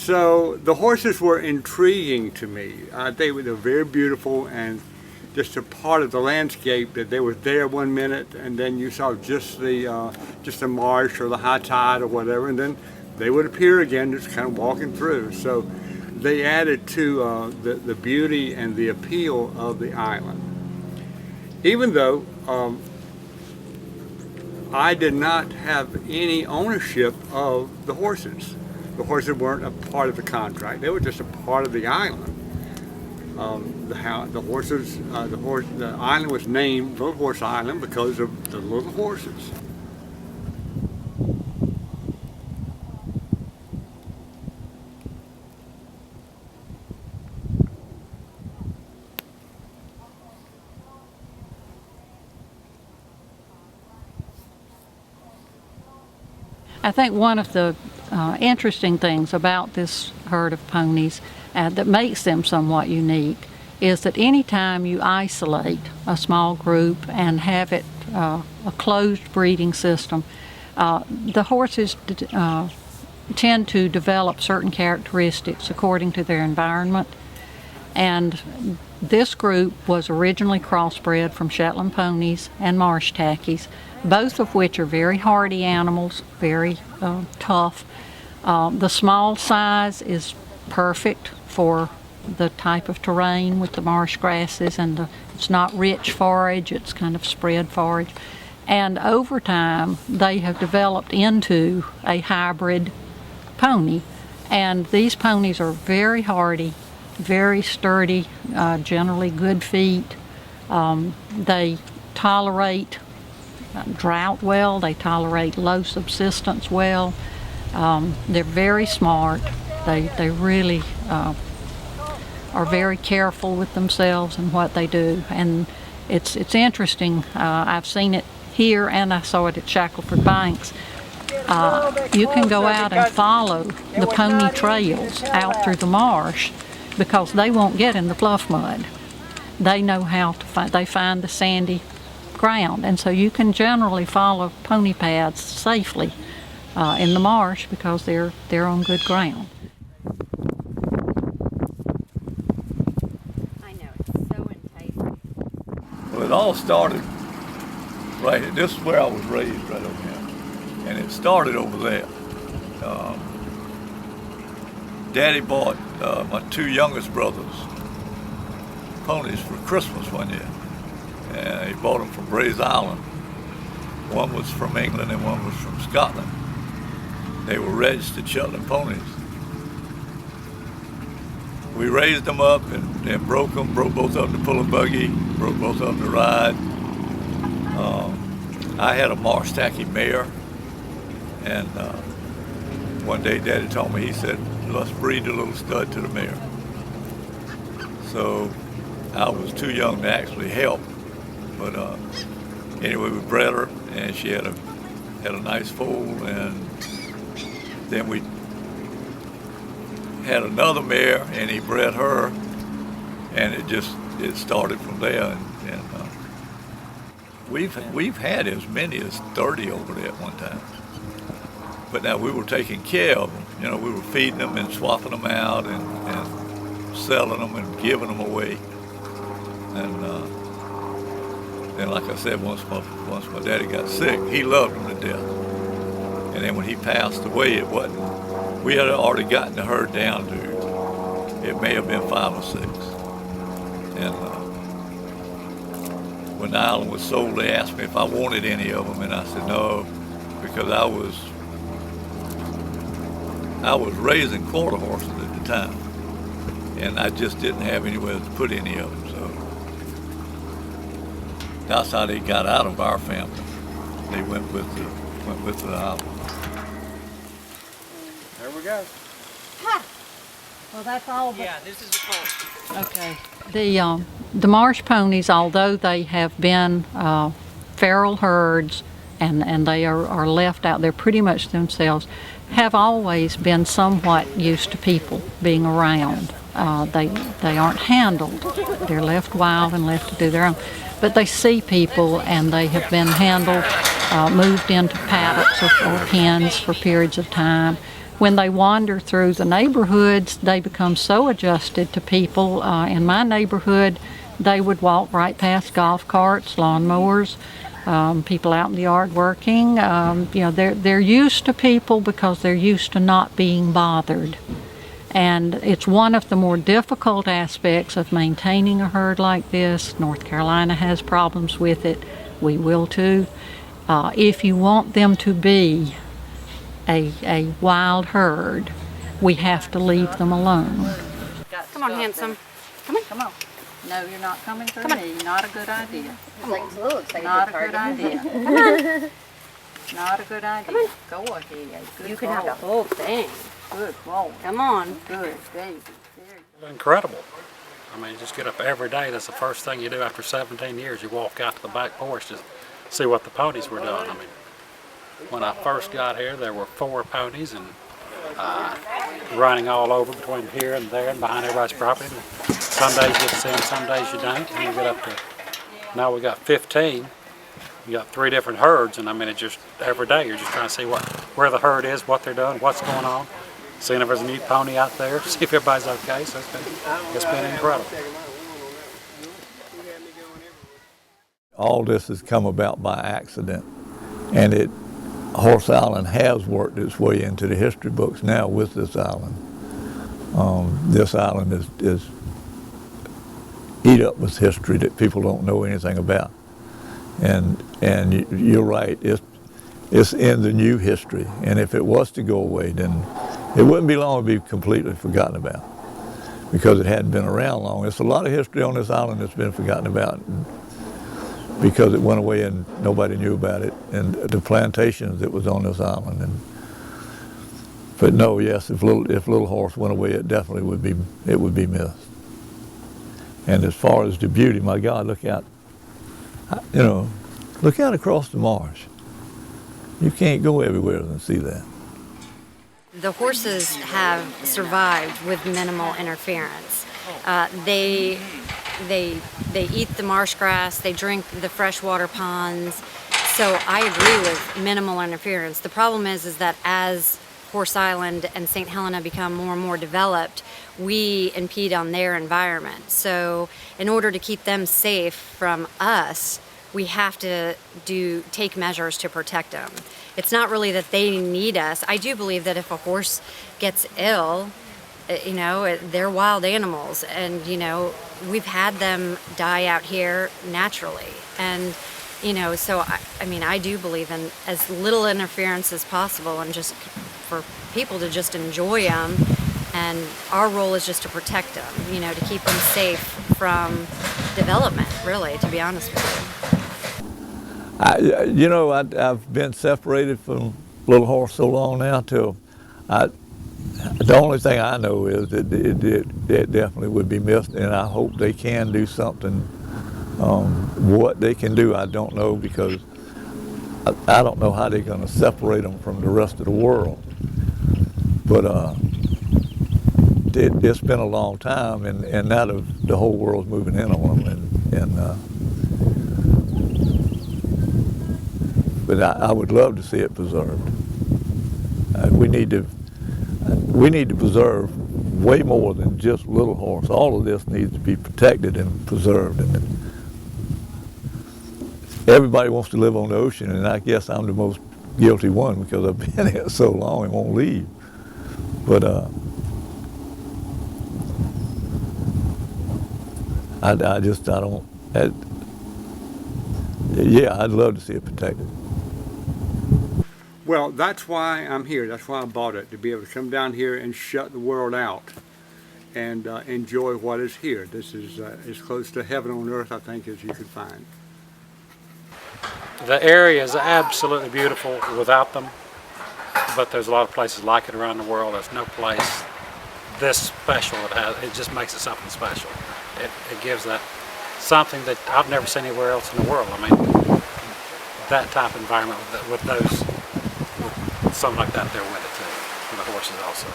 So the horses were intriguing to me. They were very beautiful and just a part of the landscape, that they were there 1 minute and then you saw just the marsh or the high tide or whatever, and then they would appear again just kind of walking through. So they added to the beauty and the appeal of the island. Even though I did not have any ownership of the horses. The horses weren't a part of the contract. They were just a part of the island. The island was named Little Horse Island because of the little horses. I think one of the interesting things about this herd of ponies that makes them somewhat unique is that anytime you isolate a small group and have it a closed breeding system, the horses tend to develop certain characteristics according to their environment. And this group was originally crossbred from Shetland ponies and marsh tackies, both of which are very hardy animals, very tough. The small size is perfect for the type of terrain with the marsh grasses, and it's not rich forage, it's kind of spread forage. And over time, they have developed into a hybrid pony. And these ponies are very hardy, very sturdy, generally good feet. They tolerate drought well, they tolerate low subsistence well. They're very smart. They really are very careful with themselves and what they do. And it's interesting. I've seen it here and I saw it at Shackleford Banks. You can go out and follow the pony trails out through the marsh because they won't get in the fluff mud. They know how to find, they find the sandy ground, and so you can generally follow pony paths safely in the marsh because they're on good ground. I know, it's so enticing. Well, it all started right, this is where I was raised, right over here, and it started over there. Daddy bought my two youngest brothers ponies for Christmas one year, and he bought them from Brays Island. One was from England and one was from Scotland. They were registered Shetland ponies. We raised them up and broke both of them to pull a buggy, broke both of them to ride. I had a marsh tacky mare, and one day Daddy told me, he said, let's breed the little stud to the mare. So I was too young to actually help, but anyway, we bred her, and she had a nice foal, and then we had another mare, and he bred her, and it started from there. And we've had as many as 30 over there at one time. But now we were taking care of them. You know, we were feeding them and swapping them out and selling them and giving them away. And then, like I said, once my daddy got sick, he loved them to death. And then when he passed away, it wasn't. We had already gotten the herd down to, it may have been 5 or 6. And when the island was sold, they asked me if I wanted any of them, and I said no, because I was raising quarter horses at the time, and I just didn't have anywhere to put any of them. So that's how they got out of our family. They went with the island. There we go. Ha! Well, that's all. Yeah, this is a call. Okay. The marsh ponies, although they have been feral herds and they are left out there pretty much themselves, have always been somewhat used to people being around. They aren't handled. They're left wild and left to do their own. But they see people, and they have been handled, moved into paddocks or pens for periods of time. when they wander through the neighborhoods, they become so adjusted to people. In my neighborhood, they would walk right past golf carts, lawnmowers, people out in the yard working. They're used to people because they're used to not being bothered. And it's one of the more difficult aspects of maintaining a herd like this. North Carolina has problems with it. We will too. If you want them to be a wild herd, we have to leave them alone. Come on, handsome. Come on. No, you're not coming through me. Not a good idea. Looks like Not a good idea. Come on. Not a good idea. Go ahead. Good You can have the boy. whole thing. Good boy. Come on. Good baby. Incredible. I mean, you just get up every day. That's the first thing you do after 17 years. You walk out to the back porch to see what the ponies were doing. I mean, when I first got here, there were 4 ponies and running all over between here and there and behind everybody's property. And some days you get to see them, some days you don't. And you get up to, now we got 15. You got 3 different herds, and I mean, it's just every day you're just trying to see where the herd is, what they're doing, what's going on, seeing if there's a new pony out there, see if everybody's okay. So it's been incredible. All this has come about by accident, and Horse Island has worked its way into the history books now with this island. This island is eat up with history that people don't know anything about. And you're right, it's in the new history, and if it was to go away, then it wouldn't be long to be completely forgotten about, because it hadn't been around long. There's a lot of history on this island that's been forgotten about because it went away and nobody knew about it, and the plantations that was on this island. But no, yes, if Little Horse went away, it definitely would be missed. And as far as the beauty, my God, look out. Look out across the marsh. You can't go everywhere and see that. The horses have survived with minimal interference. They eat the marsh grass, they drink the freshwater ponds. So I agree with minimal interference. The problem is that as Horse Island and St. Helena become more and more developed, we impede on their environment. So in order to keep them safe from us, we have to take measures to protect them. It's not really that they need us. I do believe that if a horse gets ill, they're wild animals, and we've had them die out here naturally. And so I do believe in as little interference as possible, and just for people to just enjoy them. And our role is just to protect them, to keep them safe from development, really, to be honest with you. I've been separated from Little Horse so long now till the only thing I know is that it definitely would be missed, and I hope they can do something. What they can do, I don't know, because I don't know how they're going to separate them from the rest of the world. But it's been a long time, and now the whole world's moving in on them, but I would love to see it preserved. We need to preserve way more than just Little Horse. All of this needs to be protected and preserved. And everybody wants to live on the ocean, and I guess I'm the most guilty one because I've been here so long and won't leave. But I'd love to see it protected. Well, that's why I'm here. That's why I bought it, to be able to come down here and shut the world out and enjoy what is here. This is as close to heaven on earth, I think, as you could find. The area is absolutely beautiful without them, but there's a lot of places like it around the world. There's no place this special. It just makes it something special. It gives that something that I've never seen anywhere else in the world. I mean, that type of environment with something like that there with it too, for the horses also.